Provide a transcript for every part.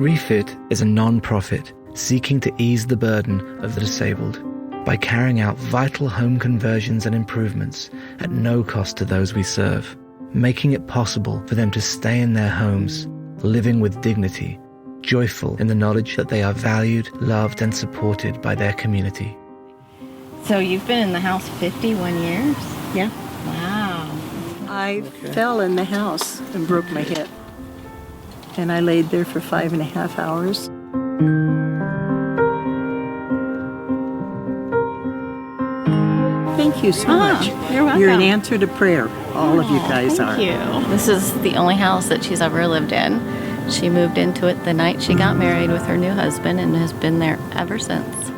ReFIT is a non-profit seeking to ease the burden of the disabled by carrying out vital home conversions and improvements at no cost to those we serve, making it possible for them to stay in their homes, living with dignity, joyful in the knowledge that they are valued, loved, and supported by their community. So you've been in the house 51 years? Yeah. Wow. I fell in the house and broke my hip. And I laid there for 5.5 hours. Thank you so much. You're welcome. You're an answer to prayer. All of you guys are. Thank you. This is the only house that she's ever lived in. She moved into it the night she got married with her new husband and has been there ever since.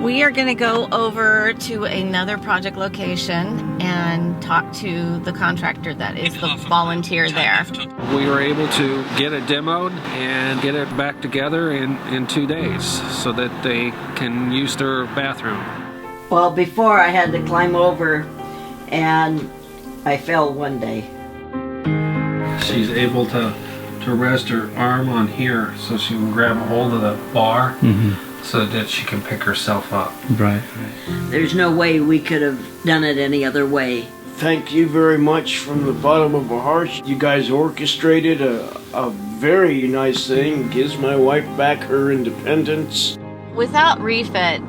We are going to go over to another project location and talk to the contractor that is the volunteer there. We were able to get it demoed and get it back together in 2 days so that they can use their bathroom. Well, before I had to climb over and I fell one day. She's able to rest her arm on here so she can grab a hold of the bar so that she can pick herself up. Right. There's no way we could have done it any other way. Thank you very much from the bottom of our hearts. You guys orchestrated a very nice thing. Gives my wife back her independence. Without ReFIT,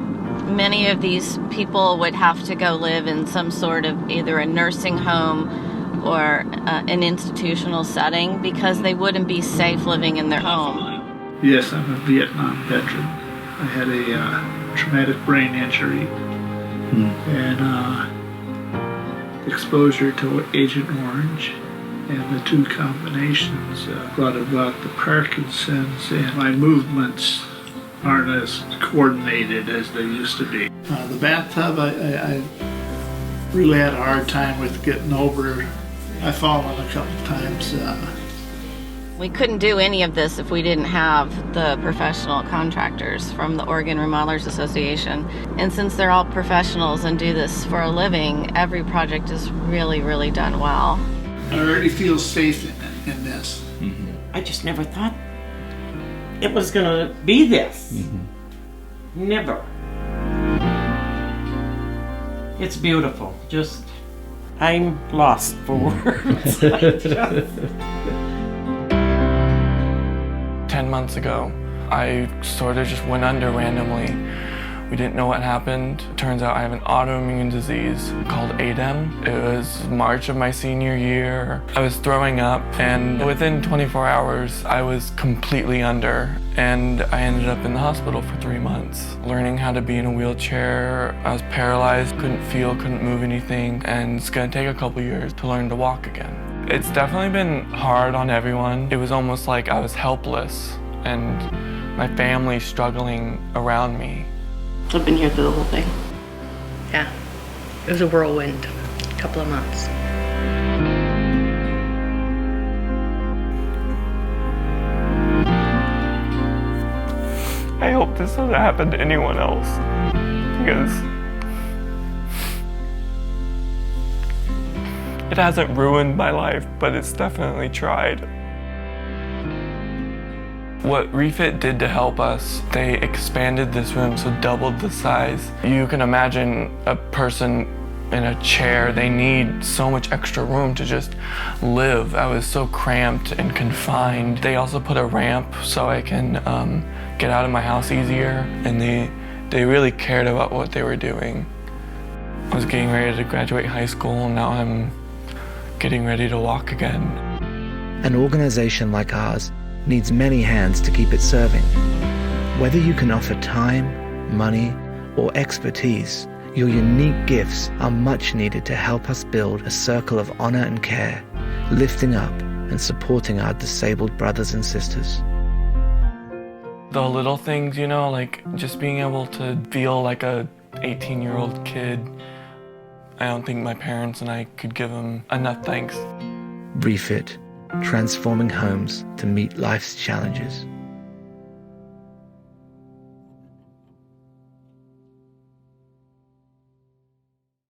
many of these people would have to go live in some sort of either a nursing home or an institutional setting because they wouldn't be safe living in their home. Yes, I'm a Vietnam veteran. I had a traumatic brain injury and exposure to Agent Orange, and the two combinations brought about the Parkinson's, and my movements aren't as coordinated as they used to be. The bathtub, I really had a hard time with getting over. I've fallen a couple times. We couldn't do any of this if we didn't have the professional contractors from the Oregon Remodelers Association. And since they're all professionals and do this for a living, every project is really, really done well. I already feel safe in this. I just never thought it was gonna be this. Never. It's beautiful. Just, I'm lost for words. 10 months ago, I sort of just went under randomly. We didn't know what happened. Turns out I have an autoimmune disease called ADEM. It was March of my senior year. I was throwing up, and within 24 hours, I was completely under. And I ended up in the hospital for 3 months, learning how to be in a wheelchair. I was paralyzed, couldn't feel, couldn't move anything, and it's gonna take a couple years to learn to walk again. It's definitely been hard on everyone. It was almost like I was helpless and my family struggling around me. I've been here through the whole thing. Yeah, it was a whirlwind, a couple of months. I hope this doesn't happen to anyone else because it hasn't ruined my life, but it's definitely tried. What ReFIT did to help us, they expanded this room, so doubled the size. You can imagine a person in a chair, they need so much extra room to just live. I was so cramped and confined. They also put a ramp so I can get out of my house easier, and they really cared about what they were doing. I was getting ready to graduate high school, and now I'm getting ready to walk again. An organization like ours needs many hands to keep it serving. Whether you can offer time, money, or expertise, your unique gifts are much needed to help us build a circle of honor and care, lifting up and supporting our disabled brothers and sisters. The little things, you know, like just being able to feel like a 18-year-old kid. I don't think my parents and I could give them enough thanks. ReFIT, transforming homes to meet life's challenges.